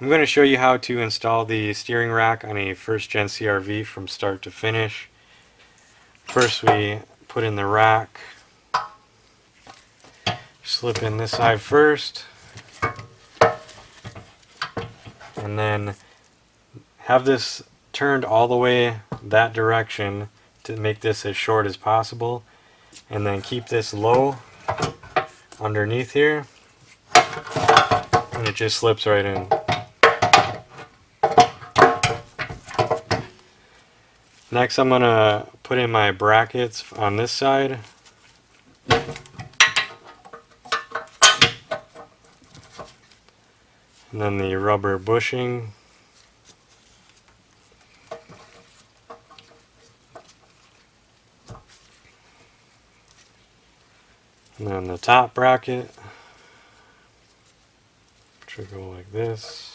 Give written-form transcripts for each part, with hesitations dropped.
I'm going to show you how to install the steering rack on a first gen CR-V from start to finish. First we put in the rack, slip in this side first, and then have this turned all the way that direction to make this as short as possible, and then keep this low underneath here, and it just slips right in. Next I'm going to put in my brackets on this side. And then the rubber bushing. And then the top bracket, which will go like this.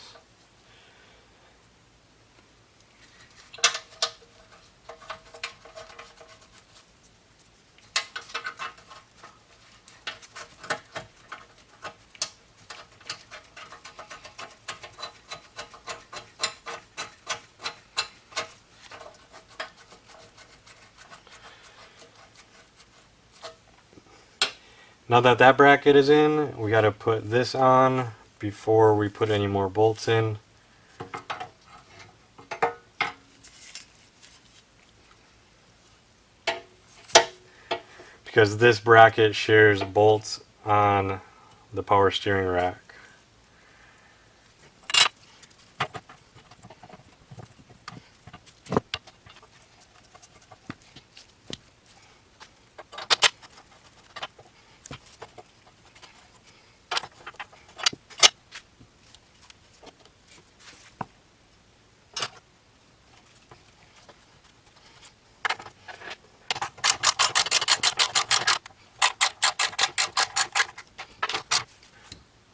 Now that that bracket is in, we got to put this on before we put any more bolts in. Because this bracket shares bolts on the power steering rack.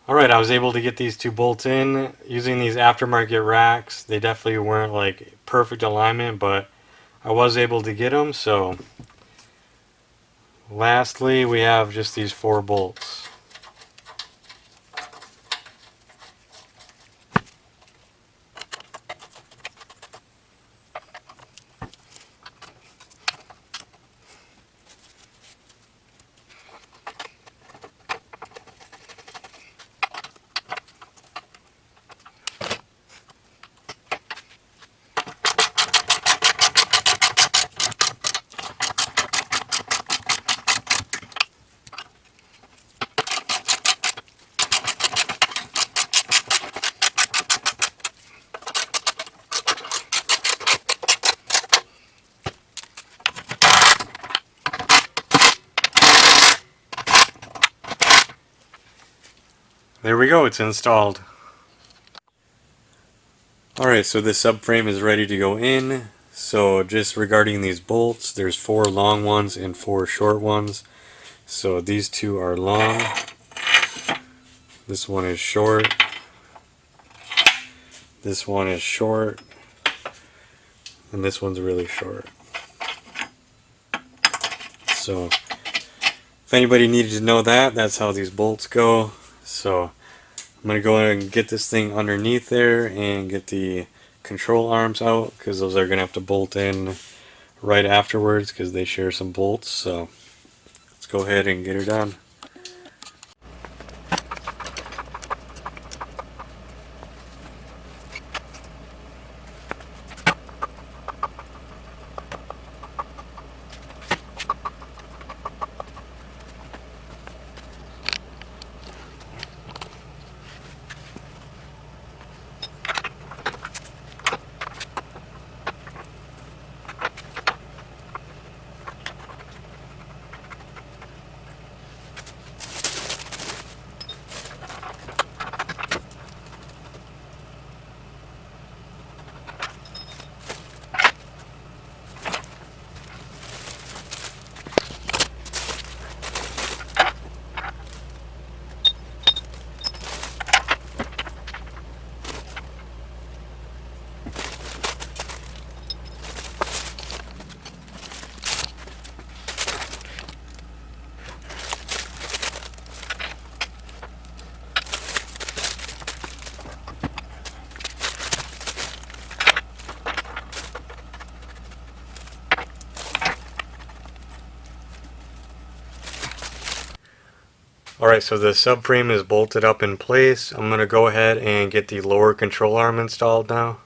Alright, I was able to get these two bolts in using these aftermarket racks. They definitely weren't like perfect alignment, but I was able to get them. So lastly, we have just these 4 bolts. There we go, it's installed. Alright, so the subframe is ready to go in. So just regarding these bolts, there's 4 long ones and 4 short ones. So these 2 are long. This one is short. This one is short. And this one's really short. So if anybody needed to know that, that's how these bolts go. So I'm going to go ahead and get this thing underneath there and get the control arms out, because those are going to have to bolt in right afterwards because they share some bolts. So let's go ahead and get her done. Alright, so the subframe is bolted up in place. I'm going to go ahead and get the lower control arm installed now.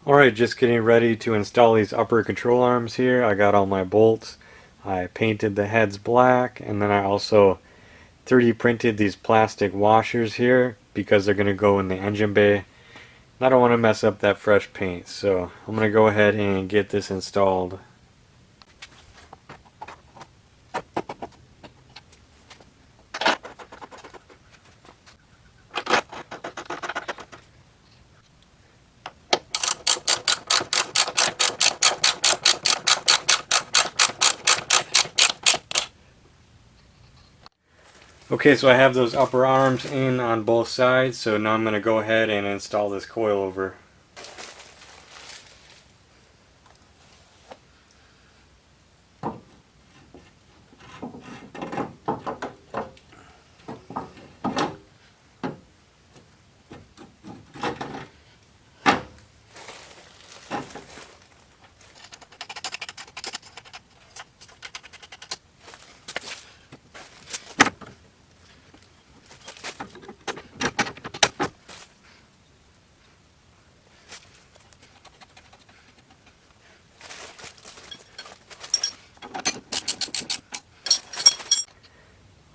Alright, just getting ready to install these upper control arms here. I got all my bolts. I painted the heads black, and then I also 3D printed these plastic washers here because they're going to go in the engine bay. And I don't want to mess up that fresh paint, so I'm going to go ahead and get this installed. Okay, so I have those upper arms in on both sides, so now I'm going to go ahead and install this coilover.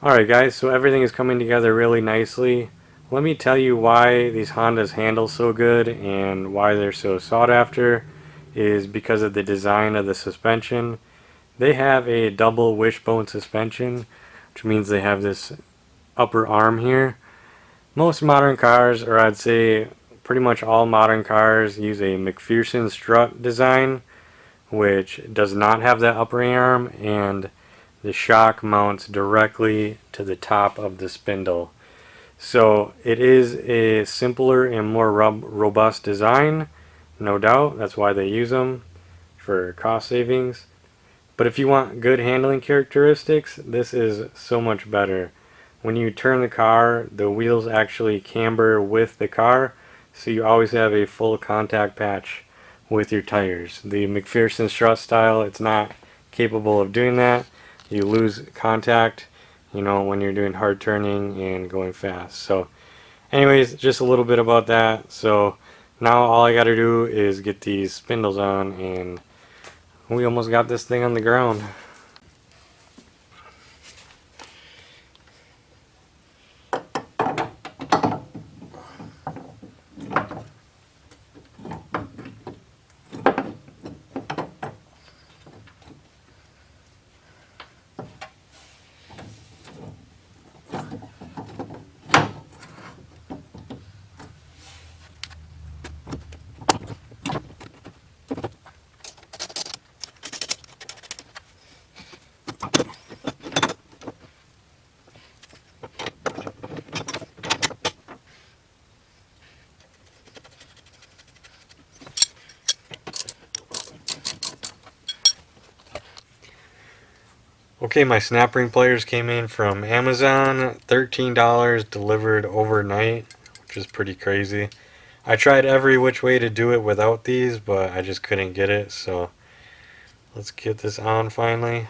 Alright guys, so everything is coming together really nicely. Let me tell you why these Hondas handle so good and why they're so sought after is because of the design of the suspension. They have a double wishbone suspension, which means they have this upper arm here. Most modern cars, or I'd say pretty much all modern cars, use a McPherson strut design, which does not have that upper arm, and the shock mounts directly to the top of the spindle. So it is a simpler and more robust design, no doubt. That's why they use them, for cost savings. But if you want good handling characteristics, this is so much better. When you turn the car, the wheels actually camber with the car, so you always have a full contact patch with your tires. The McPherson strut style, it's not capable of doing that. You lose contact, you know, when you're doing hard turning and going fast. So anyways, just a little bit about that. So now all I gotta do is get these spindles on, and we almost got this thing on the ground. Okay, my snap ring pliers came in from Amazon, $13 delivered overnight, which is pretty crazy. I tried every which way to do it without these, but I just couldn't get it, so let's get this on finally.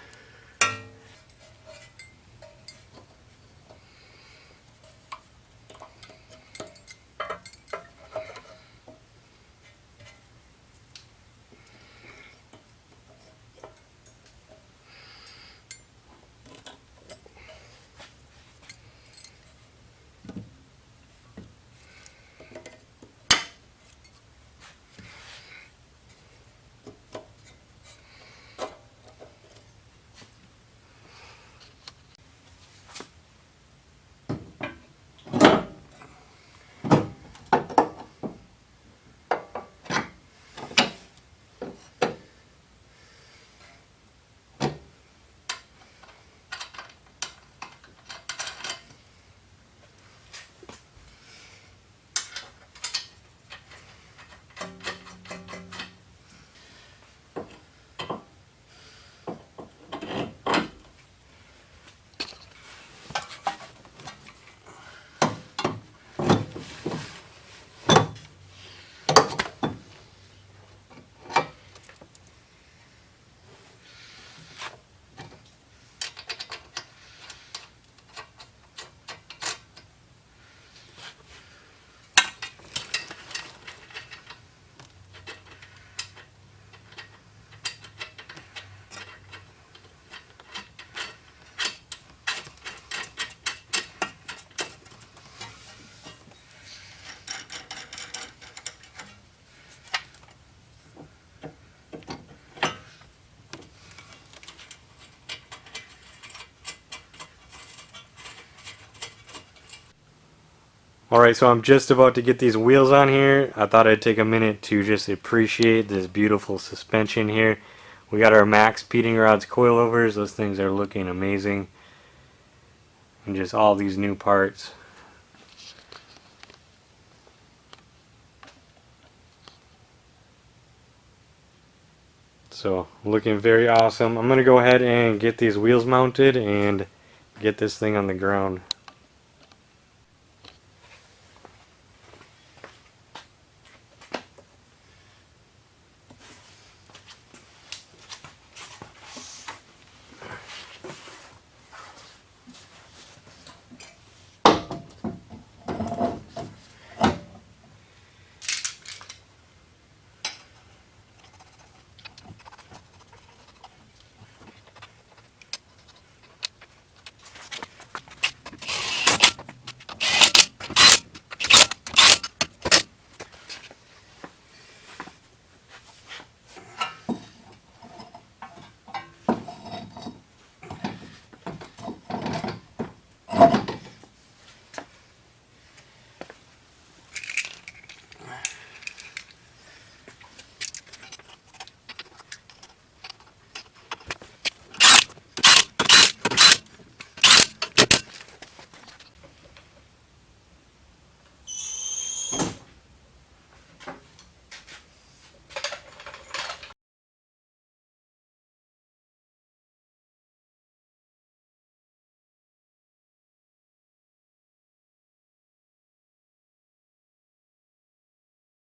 Alright, so I'm just about to get these wheels on here. I thought I'd take a minute to just appreciate this beautiful suspension here. We got our max speeding rods coilovers. Those things are looking amazing. And just all these new parts. So, looking very awesome. I'm going to go ahead and get these wheels mounted and get this thing on the ground.